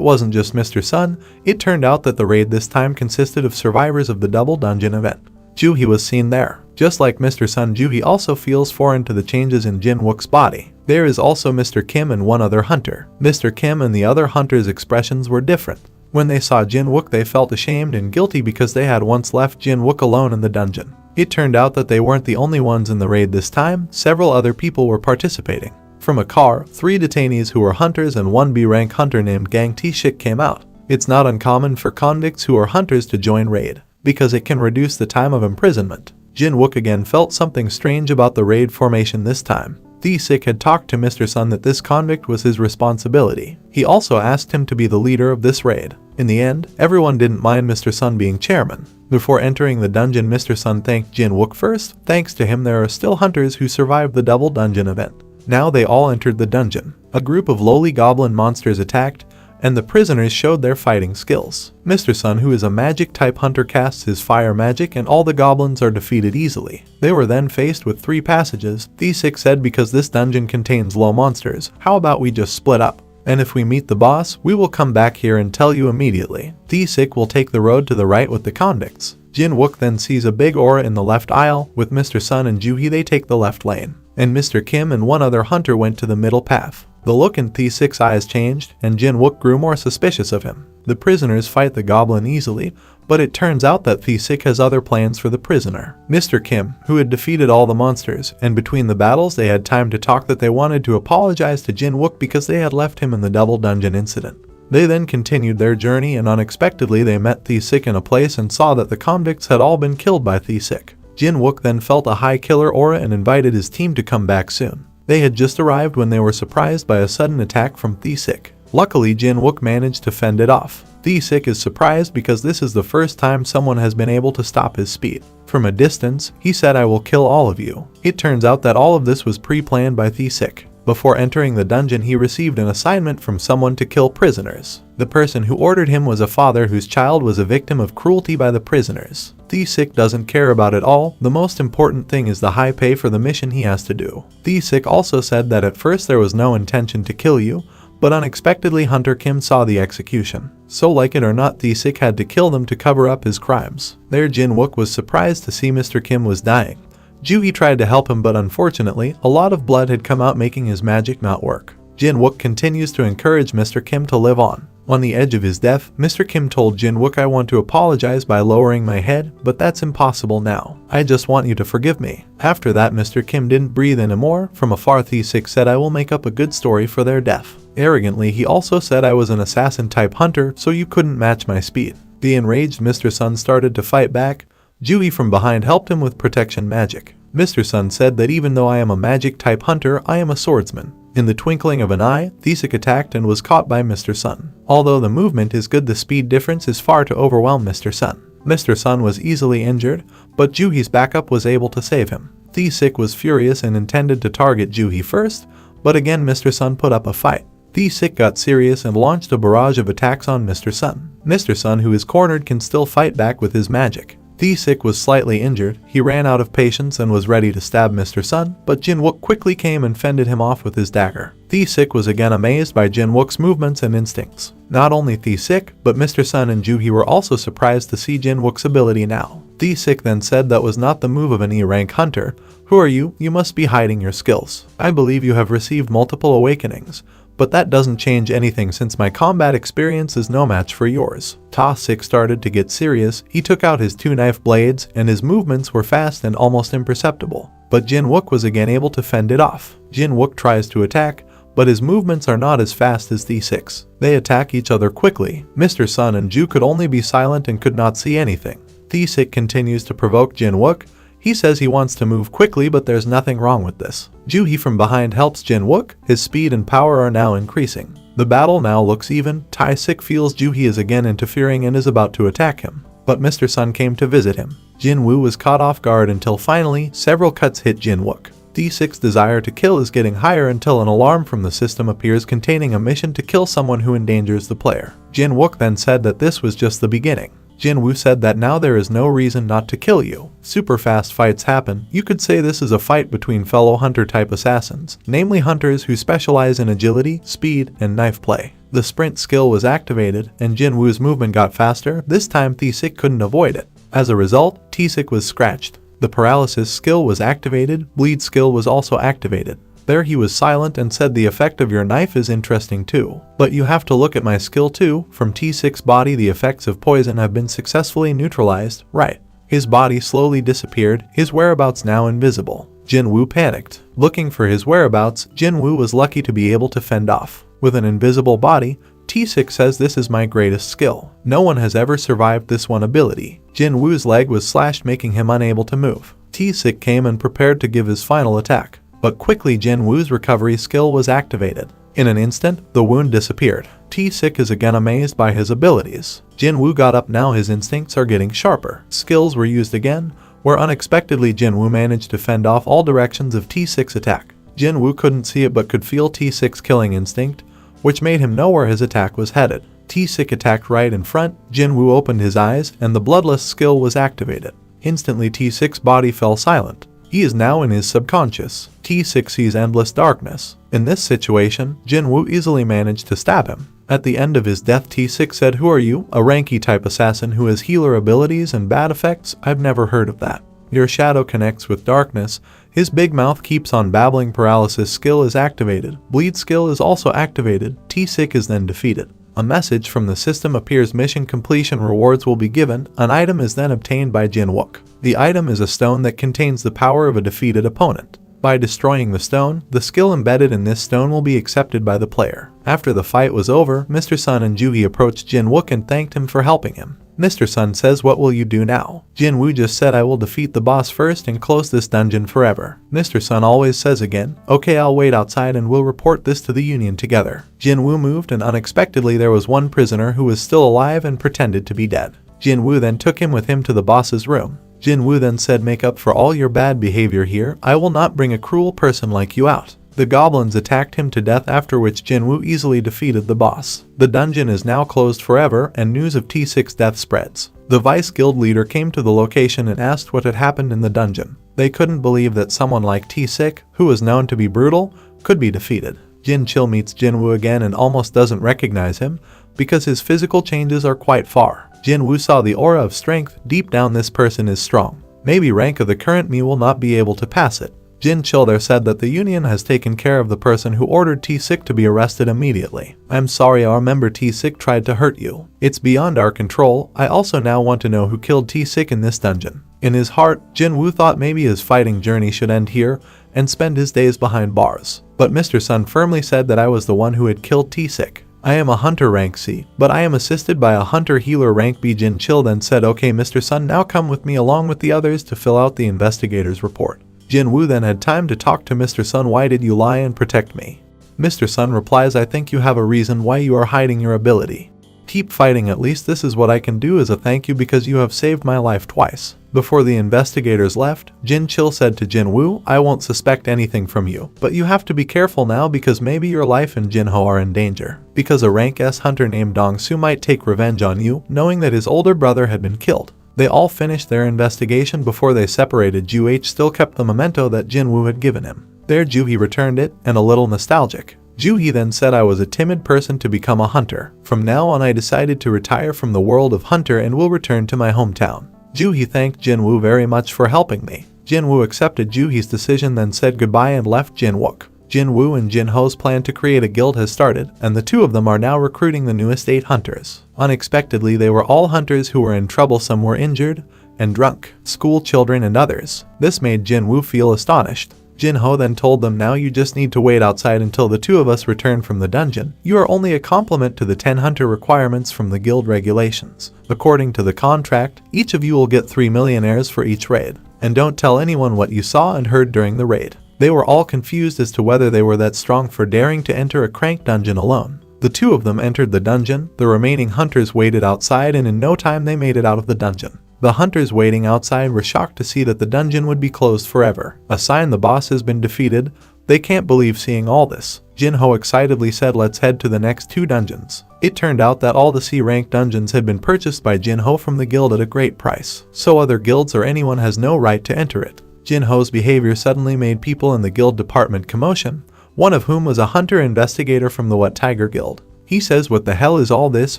wasn't just Mr. Sun, it turned out that the raid this time consisted of survivors of the double dungeon event. Juhi was seen there. Just like Mr. Sun, Juhi also feels foreign to the changes in Jin-Wook's body. There is also Mr. Kim and one other hunter. Mr. Kim and the other hunter's expressions were different. When they saw Jin-Wook, they felt ashamed and guilty because they had once left Jin-Wook alone in the dungeon. It turned out that they weren't the only ones in the raid this time, several other people were participating. From a car, 3 detainees who were hunters and 1 B-rank hunter named Gang T-Shik came out. It's not uncommon for convicts who are hunters to join raid, because it can reduce the time of imprisonment. Jin-Wook again felt something strange about the raid formation this time. T-Sik had talked to Mr. Sun that this convict was his responsibility. He also asked him to be the leader of this raid. In the end, everyone didn't mind Mr. Sun being chairman. Before entering the dungeon, Mr. Sun thanked Jin-Wook first. Thanks to him, there are still hunters who survived the double dungeon event. Now they all entered the dungeon. A group of lowly goblin monsters attacked, and the prisoners showed their fighting skills. Mr. Sun, who is a magic-type hunter, casts his fire magic and all the goblins are defeated easily. They were then faced with 3 passages. T-Sik said, because this dungeon contains low monsters, how about we just split up? And if we meet the boss, we will come back here and tell you immediately. T-Sik will take the road to the right with the convicts. Jin-Wook then sees a big aura in the left aisle. With Mr. Sun and Juhi, they take the left lane. And Mr. Kim and one other hunter went to the middle path. The look in T-Sik's eyes changed, and Jin-Wook grew more suspicious of him. The prisoners fight the goblin easily, but it turns out that T-Sik has other plans for the prisoner. Mr. Kim, who had defeated all the monsters, and between the battles they had time to talk that they wanted to apologize to Jin-Wook because they had left him in the double dungeon incident. They then continued their journey, and unexpectedly they met T-Sik in a place and saw that the convicts had all been killed by T-Sik. Jin-Wook then felt a high killer aura and invited his team to come back soon. They had just arrived when they were surprised by a sudden attack from T-Sik. Luckily, Jin-Wook managed to fend it off. T-Sik is surprised because this is the first time someone has been able to stop his speed. From a distance, he said, "I will kill all of you." It turns out that all of this was pre-planned by T-Sik. Before entering the dungeon, he received an assignment from someone to kill prisoners. The person who ordered him was a father whose child was a victim of cruelty by the prisoners. T-Sik doesn't care about it all. The most important thing is the high pay for the mission he has to do. T-Sik also said that at first there was no intention to kill you, but unexpectedly Hunter Kim saw the execution. So like it or not, T-Sik had to kill them to cover up his crimes. There, Jin-Wook was surprised to see Mr. Kim was dying. Juhi tried to help him, but unfortunately, a lot of blood had come out, making his magic not work. Jin-Wook continues to encourage Mr. Kim to live on. On the edge of his death, Mr. Kim told Jin-Wook, "I want to apologize by lowering my head, but that's impossible now. I just want you to forgive me." After that, Mr. Kim didn't breathe anymore. From afar, T-Sik said, "I will make up a good story for their death." Arrogantly, he also said, "I was an assassin-type hunter, so you couldn't match my speed." The enraged Mr. Sun started to fight back. Juhi from behind helped him with protection magic. Mr. Sun said that even though I am a magic-type hunter, I am a swordsman. In the twinkling of an eye, T-Sik attacked and was caught by Mr. Sun. Although the movement is good, the speed difference is far to overwhelm Mr. Sun. Mr. Sun was easily injured, but Juhi's backup was able to save him. T-Sik was furious and intended to target Juhi first, but again Mr. Sun put up a fight. T-Sik got serious and launched a barrage of attacks on Mr. Sun. Mr. Sun, who is cornered, can still fight back with his magic. T-Sik was slightly injured. He ran out of patience and was ready to stab Mr. Sun, but Jin-Wook quickly came and fended him off with his dagger. T-Sik was again amazed by Jin-Wook's movements and instincts. Not only T-Sik, but Mr. Sun and Juhi were also surprised to see Jin-Wook's ability now. T-Sik then said that was not the move of an E-rank hunter. "Who are you? You must be hiding your skills. I believe you have received multiple awakenings, but that doesn't change anything since my combat experience is no match for yours." T-Sik started to get serious. He took out his 2 knife blades, and his movements were fast and almost imperceptible. But Jin-Wook was again able to fend it off. Jin-Wook tries to attack, but his movements are not as fast as T-Sik's. They attack each other quickly. Mr. Sun and Ju could only be silent and could not see anything. T-Sik continues to provoke Jin-Wook. He says he wants to move quickly, but there's nothing wrong with this. Juhi from behind helps Jin-Wook. His speed and power are now increasing. The battle now looks even. T-Sik feels Juhi is again interfering and is about to attack him. But Mr. Sun came to visit him. Jin-Woo was caught off guard until finally several cuts hit Jin-Wook. T6's desire to kill is getting higher until an alarm from the system appears containing a mission to kill someone who endangers the player. Jin-Wook then said that this was just the beginning. Jin-Woo said that now there is no reason not to kill you. Super fast fights happen. You could say this is a fight between fellow hunter-type assassins, namely hunters who specialize in agility, speed, and knife play. The sprint skill was activated, and Jin-Woo's movement got faster. This time T6 couldn't avoid it. As a result, T6 was scratched. The paralysis skill was activated. Bleed skill was also activated. There he was silent and said the effect of your knife is interesting too. But you have to look at my skill too. From T6's body the effects of poison have been successfully neutralized, right? His body slowly disappeared, his whereabouts now invisible. Jin-Woo panicked. Looking for his whereabouts, Jin-Woo was lucky to be able to fend off. With an invisible body, T6 says this is my greatest skill. No one has ever survived this one ability. Jin-Woo's leg was slashed making him unable to move. T6 came and prepared to give his final attack. But quickly Jin-Woo's recovery skill was activated. In an instant, the wound disappeared. T6 is again amazed by his abilities. Jin-Woo got up now, his instincts are getting sharper. Skills were used again, where unexpectedly Jin-Woo managed to fend off all directions of T6's attack. Jin-Woo couldn't see it but could feel T6's killing instinct, which made him know where his attack was headed. T6 attacked right in front, Jin-Woo opened his eyes, and the bloodless skill was activated. Instantly T6's body fell silent. He is now in his subconscious. T6 sees endless darkness. In this situation, Jin-Woo easily managed to stab him. At the end of his death, T6 said, "Who are you? A ranky type assassin who has healer abilities and bad effects? I've never heard of that. Your shadow connects with darkness." His big mouth keeps on babbling. Paralysis skill is activated. Bleed skill is also activated. T6 is then defeated. A message from the system appears. Mission completion rewards will be given. An item is then obtained by Jin-Wook. The item is a stone that contains the power of a defeated opponent. By destroying the stone, the skill embedded in this stone will be accepted by the player. After the fight was over, Mr. Sun and Joohee approached Jin-Wook and thanked him for helping him. Mr. Sun says, "What will you do now?" Jin-Woo just said, "I will defeat the boss first and close this dungeon forever." Mr. Sun always says again, "Okay, I'll wait outside and we'll report this to the Union together." Jin-Woo moved and unexpectedly there was one prisoner who was still alive and pretended to be dead. Jin-Woo then took him with him to the boss's room. Jin-Woo then said, "Make up for all your bad behavior here. I will not bring a cruel person like you out." The goblins attacked him to death, after which Jin-Woo easily defeated the boss. The dungeon is now closed forever and news of T6's death spreads. The vice guild leader came to the location and asked what had happened in the dungeon. They couldn't believe that someone like T6, who was known to be brutal, could be defeated. Jin-Chil meets Jin-Woo again and almost doesn't recognize him because his physical changes are quite far. Jin-Woo saw the aura of strength. Deep down this person is strong. Maybe rank of the current me will not be able to pass it. Jin-Chil there said that the Union has taken care of the person who ordered T6 to be arrested immediately. "I'm sorry our member T6 tried to hurt you. It's beyond our control. I also now want to know who killed T6 in this dungeon." In his heart, Jin-Woo thought maybe his fighting journey should end here and spend his days behind bars. But Mr. Sun firmly said that I was the one who had killed T6. "I am a hunter rank C, but I am assisted by a hunter healer rank B." Jin-Chil then said, "Okay Mr. Sun, now come with me along with the others to fill out the investigator's report." Jin-Woo then had time to talk to Mr. Sun. "Why did you lie and protect me?" Mr. Sun replies, "I think you have a reason why you are hiding your ability. Keep fighting, at least this is what I can do as a thank you because you have saved my life twice." Before the investigators left, Jin-Chil said to Jin-Woo, "I won't suspect anything from you, but you have to be careful now because maybe your life and Jin-Ho are in danger. Because a rank S hunter named Dong-Soo might take revenge on you, knowing that his older brother had been killed." They all finished their investigation before they separated. Joohee still kept the memento that Jin-Woo had given him. There Joohee returned it, and a little nostalgic. Joohee then said, "I was a timid person to become a hunter. From now on I decided to retire from the world of hunter and will return to my hometown." Joohee thanked Jin-Woo very much for helping me. Jin-Woo accepted Joohee's decision, then said goodbye and left Jin-Wook. Jin-Woo and Jin-Ho's plan to create a guild has started, and the two of them are now recruiting the newest 8 hunters. Unexpectedly, they were all hunters who were in trouble. Some were injured and drunk, school children and others. This made Jin-Woo feel astonished. Jin-Ho then told them, "Now you just need to wait outside until the two of us return from the dungeon. You are only a complement to the 10 hunter requirements from the guild regulations. According to the contract, each of you will get 3 millionaires for each raid. And don't tell anyone what you saw and heard during the raid." They were all confused as to whether they were that strong for daring to enter a crank dungeon alone. The two of them entered the dungeon, the remaining hunters waited outside, and in no time they made it out of the dungeon. The hunters waiting outside were shocked to see that the dungeon would be closed forever, a sign the boss has been defeated. They can't believe seeing all this. Jin-Ho excitedly said, let's head to the next 2 dungeons. It turned out that all the C-rank dungeons had been purchased by Jin-Ho from the guild at a great price, so other guilds or anyone has no right to enter it. Jin-Ho's behavior suddenly made people in the guild department commotion, one of whom was a hunter investigator from the What Tiger Guild. He says, what the hell is all this?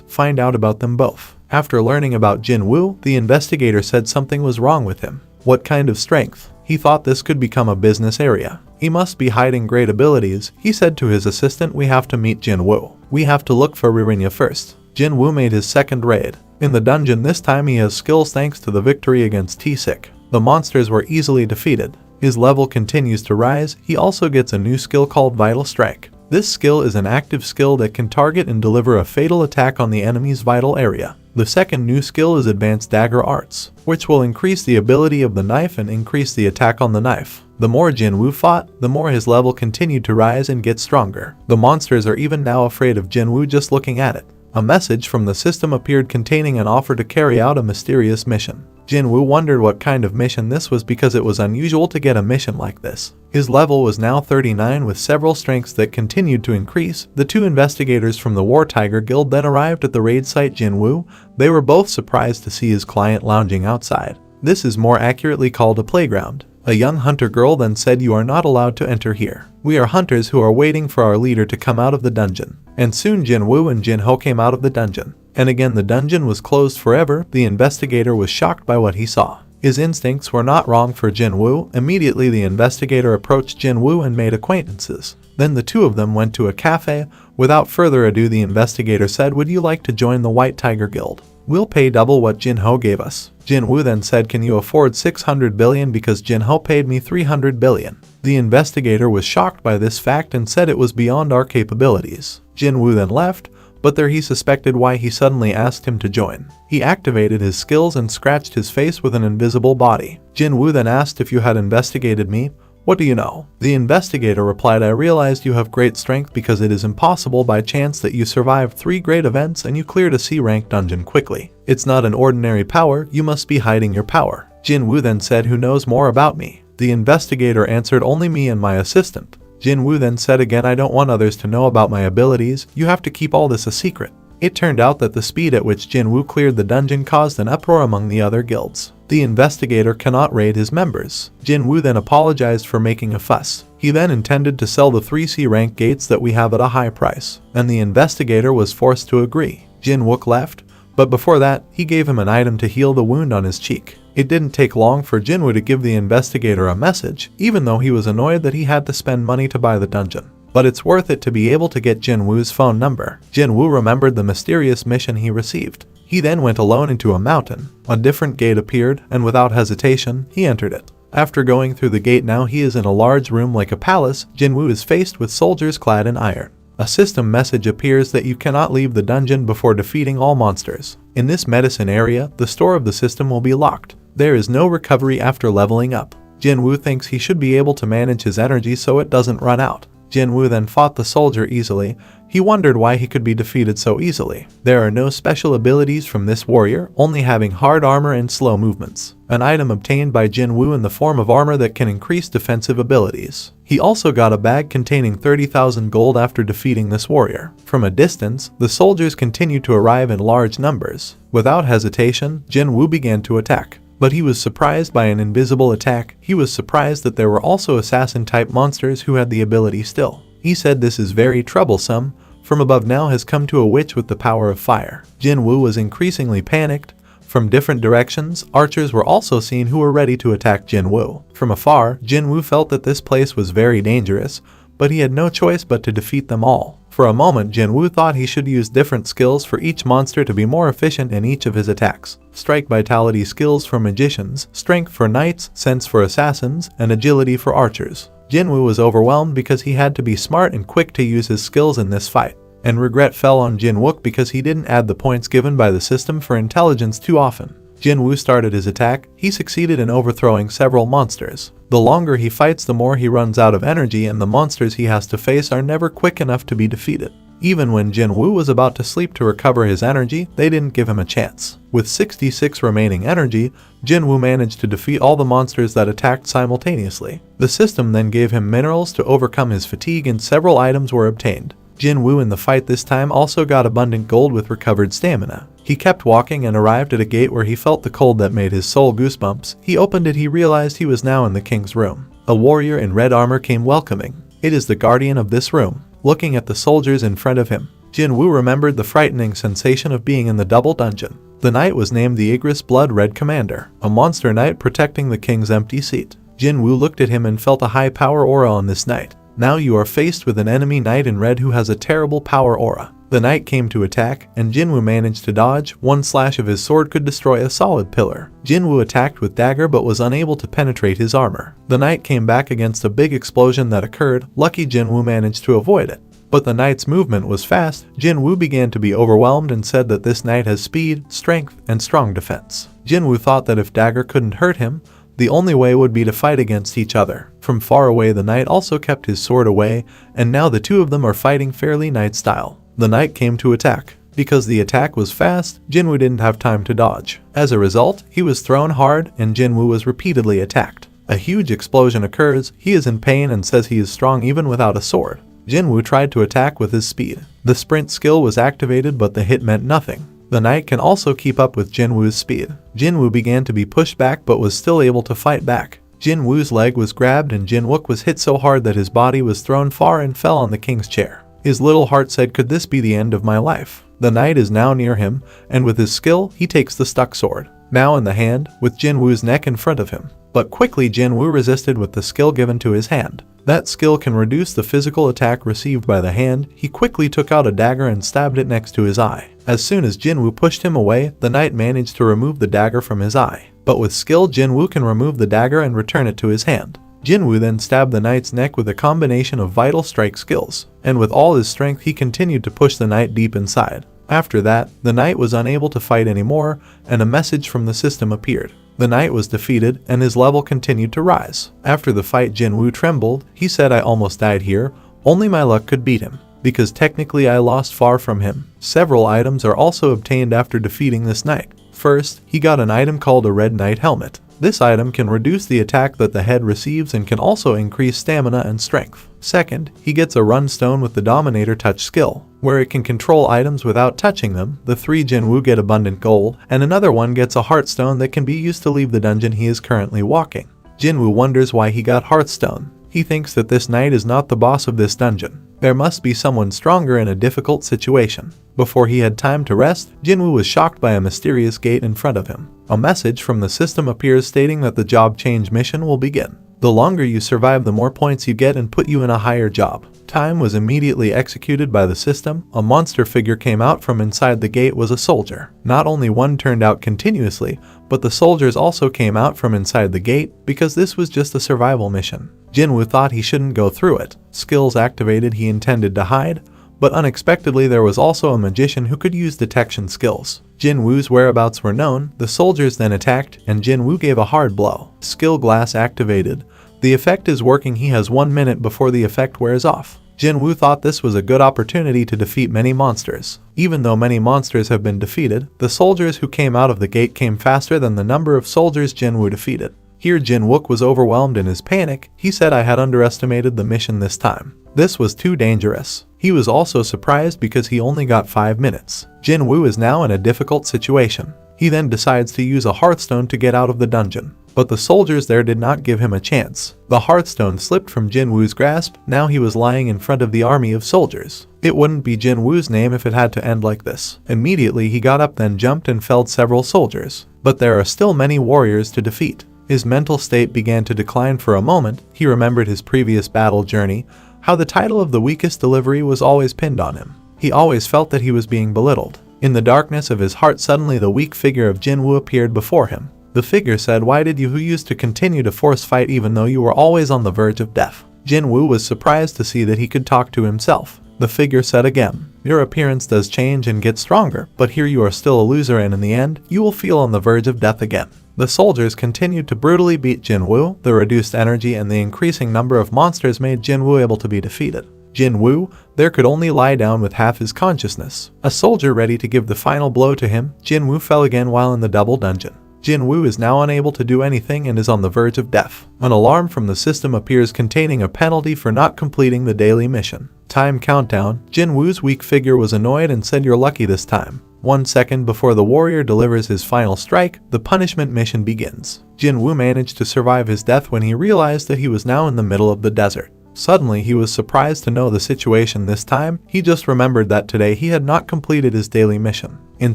Find out about them both. After learning about Jin-Woo, the investigator said something was wrong with him. What kind of strength? He thought this could become a business area. He must be hiding great abilities. He said to his assistant, we have to meet Jin-Woo. We have to look for Ririnya first. Jin-Woo made his second raid. In the dungeon this time he has skills thanks to the victory against T-Sick. The monsters were easily defeated. His level continues to rise. He also gets a new skill called Vital Strike. This skill is an active skill that can target and deliver a fatal attack on the enemy's vital area. The second new skill is Advanced Dagger Arts, which will increase the ability of the knife and increase the attack on the knife. The more Jin-Woo fought, the more his level continued to rise and get stronger. The monsters are even now afraid of Jin-Woo just looking at it. A message from the system appeared containing an offer to carry out a mysterious mission. Jin-Woo wondered what kind of mission this was because it was unusual to get a mission like this. His level was now 39 with several strengths that continued to increase. The 2 investigators from the War Tiger Guild then arrived at the raid site Jin-Woo. They were both surprised to see his client lounging outside. This is more accurately called a playground. A young hunter girl then said, you are not allowed to enter here. We are hunters who are waiting for our leader to come out of the dungeon. And soon Jin-Woo and Jin-Ho came out of the dungeon. And again the dungeon was closed forever. The investigator was shocked by what he saw. His instincts were not wrong for Jin-Woo. Immediately the investigator approached Jin-Woo and made acquaintances. Then the 2 of them went to a cafe. Without further ado the investigator said, would you like to join the White Tiger Guild? We'll pay double what Jin-Ho gave us. Jin-Woo then said, can you afford 600 billion because Jin-Ho paid me 300 billion. The investigator was shocked by this fact and said it was beyond our capabilities. Jin-Woo then left, but there he suspected why he suddenly asked him to join. He activated his skills and scratched his face with an invisible body. Jin-Woo then asked, if you had investigated me, what do you know? The investigator replied, I realized you have great strength because it is impossible by chance that you survived 3 great events and you cleared a C-rank dungeon quickly. It's not an ordinary power, you must be hiding your power. Jin-Woo then said, who knows more about me? The investigator answered, only me and my assistant. Jin-Woo then said again, I don't want others to know about my abilities, you have to keep all this a secret. It turned out that the speed at which Jin-Woo cleared the dungeon caused an uproar among the other guilds. The investigator cannot raid his members. Jin-Woo then apologized for making a fuss. He then intended to sell the 3 C-rank gates that we have at a high price, and the investigator was forced to agree. Jin-Woo left, but before that, he gave him an item to heal the wound on his cheek. It didn't take long for Jin-Woo to give the investigator a message, even though he was annoyed that he had to spend money to buy the dungeon. But it's worth it to be able to get Jin-Woo's phone number. Jin-Woo remembered the mysterious mission he received. He then went alone into a mountain. A different gate appeared, and without hesitation, he entered it. After going through the gate now he is in a large room like a palace. Jin-Woo is faced with soldiers clad in iron. A system message appears that you cannot leave the dungeon before defeating all monsters. In this medicine area, the store of the system will be locked. There is no recovery after leveling up. Jin-Woo thinks he should be able to manage his energy so it doesn't run out. Jin-Woo then fought the soldier easily. He wondered why he could be defeated so easily. There are no special abilities from this warrior, only having hard armor and slow movements. An item obtained by Jin-Woo in the form of armor that can increase defensive abilities. He also got a bag containing 30,000 gold after defeating this warrior. From a distance, the soldiers continued to arrive in large numbers. Without hesitation, Jin-Woo began to attack. But he was surprised by an invisible attack. He was surprised that there were also assassin-type monsters who had the ability still. He said this is very troublesome. From above now has come to a witch with the power of fire. Jin-Woo was increasingly panicked. From different directions, archers were also seen who were ready to attack Jin-Woo. From afar, Jin-Woo felt that this place was very dangerous, but he had no choice but to defeat them all. For a moment, Jin-Woo thought he should use different skills for each monster to be more efficient in each of his attacks. Strike vitality skills for magicians, strength for knights, sense for assassins, and agility for archers. Jin-Woo was overwhelmed because he had to be smart and quick to use his skills in this fight. And regret fell on Jin-Woo because he didn't add the points given by the system for intelligence too often. Jin-Woo started his attack. He succeeded in overthrowing several monsters. The longer he fights, the more he runs out of energy, and the monsters he has to face are never quick enough to be defeated. Even when Jin-Woo was about to sleep to recover his energy, they didn't give him a chance. With 66 remaining energy, Jin-Woo managed to defeat all the monsters that attacked simultaneously. The system then gave him minerals to overcome his fatigue and several items were obtained. Jin-Woo in the fight this time also got abundant gold with recovered stamina. He kept walking and arrived at a gate where he felt the cold that made his soul goosebumps. He opened it. He realized he was now in the king's room. A warrior in red armor came welcoming. It is the guardian of this room. Looking at the soldiers in front of him, Jin-Woo remembered the frightening sensation of being in the double dungeon. The knight was named the Igris Blood Red Commander, a monster knight protecting the king's empty seat. Jin-Woo looked at him and felt a high power aura on this knight. Now you are faced with an enemy knight in red who has a terrible power aura. The knight came to attack, and Jin-Woo managed to dodge. One slash of his sword could destroy a solid pillar. Jin-Woo attacked with dagger but was unable to penetrate his armor. The knight came back against a big explosion that occurred. Lucky Jin-Woo managed to avoid it. But the knight's movement was fast. Jin-Woo began to be overwhelmed and said that this knight has speed, strength, and strong defense. Jin-Woo thought that if dagger couldn't hurt him, the only way would be to fight against each other. From far away, the knight also kept his sword away, and now the two of them are fighting fairly knight style. The knight came to attack. Because the attack was fast, Jin-Woo didn't have time to dodge. As a result, he was thrown hard and Jin-Woo was repeatedly attacked. A huge explosion occurs. He is in pain and says he is strong even without a sword. Jin-Woo tried to attack with his speed. The sprint skill was activated but the hit meant nothing. The knight can also keep up with Jin-Woo's speed. Jin-Woo began to be pushed back but was still able to fight back. Jin-Woo's leg was grabbed and Jin-Wook was hit so hard that his body was thrown far and fell on the king's chair. His little heart said, "Could this be the end of my life?" The knight is now near him, and with his skill, he takes the stuck sword, now in the hand, with Jin-Woo's neck in front of him. But quickly Jin-Woo resisted with the skill given to his hand. That skill can reduce the physical attack received by the hand. He quickly took out a dagger and stabbed it next to his eye. As soon as Jin-Woo pushed him away, the knight managed to remove the dagger from his eye. But with skill, Jin-Woo can remove the dagger and return it to his hand. Jin-Woo then stabbed the knight's neck with a combination of vital strike skills, and with all his strength he continued to push the knight deep inside. After that, the knight was unable to fight anymore, and a message from the system appeared. The knight was defeated, and his level continued to rise. After the fight, Jin-Woo trembled. He said, "I almost died here. Only my luck could beat him, because technically I lost far from him." Several items are also obtained after defeating this knight. First, he got an item called a Red Knight Helmet. This item can reduce the attack that the head receives and can also increase stamina and strength. Second, he gets a Run Stone with the Dominator Touch skill, where it can control items without touching them. The three Jin-Woo get abundant gold, and another one gets a Heartstone that can be used to leave the dungeon he is currently walking. Jin-Woo wonders why he got Heartstone. He thinks that this knight is not the boss of this dungeon. There must be someone stronger in a difficult situation. Before he had time to rest, Jin-Woo was shocked by a mysterious gate in front of him. A message from the system appears stating that the job change mission will begin. The longer you survive, the more points you get and put you in a higher job. Time was immediately executed by the system. A monster figure came out from inside the gate. Was a soldier. Not only one turned out continuously, but the soldiers also came out from inside the gate because this was just a survival mission. Jin-Woo thought he shouldn't go through it. Skills activated, he intended to hide, but unexpectedly there was also a magician who could use detection skills. Jin-Woo's whereabouts were known. The soldiers then attacked, and Jin-Woo gave a hard blow. Skill glass activated. The effect is working. He has 1 minute before the effect wears off. Jin-Woo thought this was a good opportunity to defeat many monsters. Even though many monsters have been defeated, the soldiers who came out of the gate came faster than the number of soldiers Jin-Woo defeated. Here Jin-Wook was overwhelmed in his panic. He said, "I had underestimated the mission this time. This was too dangerous." He was also surprised because he only got 5 minutes. Jin-Woo is now in a difficult situation. He then decides to use a Hearthstone to get out of the dungeon. But the soldiers there did not give him a chance. The Hearthstone slipped from Jin-Woo's grasp. Now he was lying in front of the army of soldiers. It wouldn't be Jin-Woo's name if it had to end like this. Immediately he got up, then jumped and felled several soldiers. But there are still many warriors to defeat. His mental state began to decline for a moment. He remembered his previous battle journey, how the title of the weakest delivery was always pinned on him. He always felt that he was being belittled. In the darkness of his heart, suddenly the weak figure of Jin-Woo appeared before him. The figure said, "Why did you used to continue to force fight even though you were always on the verge of death?" Jin-Woo was surprised to see that he could talk to himself. The figure said again, "Your appearance does change and get stronger, but here you are still a loser, and in the end, you will feel on the verge of death again." The soldiers continued to brutally beat Jin-Woo. The reduced energy and the increasing number of monsters made Jin-Woo able to be defeated. Jin-Woo, there could only lie down with half his consciousness. A soldier ready to give the final blow to him, Jin-Woo fell again while in the double dungeon. Jin-Woo is now unable to do anything and is on the verge of death. An alarm from the system appears containing a penalty for not completing the daily mission. Time countdown. Jin-Woo's weak figure was annoyed and said, "You're lucky this time." 1 second before the warrior delivers his final strike, the punishment mission begins. Jin-Woo managed to survive his death when he realized that he was now in the middle of the desert. Suddenly, he was surprised to know the situation this time. He just remembered that today he had not completed his daily mission. In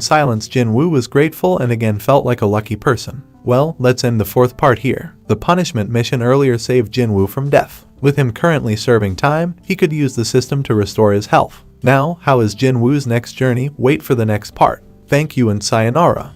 silence, Jin-Woo was grateful and again felt like a lucky person. Well, let's end the 4th part here. The punishment mission earlier saved Jin-Woo from death. With him currently serving time, he could use the system to restore his health. Now, how is Jin-Woo's next journey? Wait for the next part. Thank you and sayonara.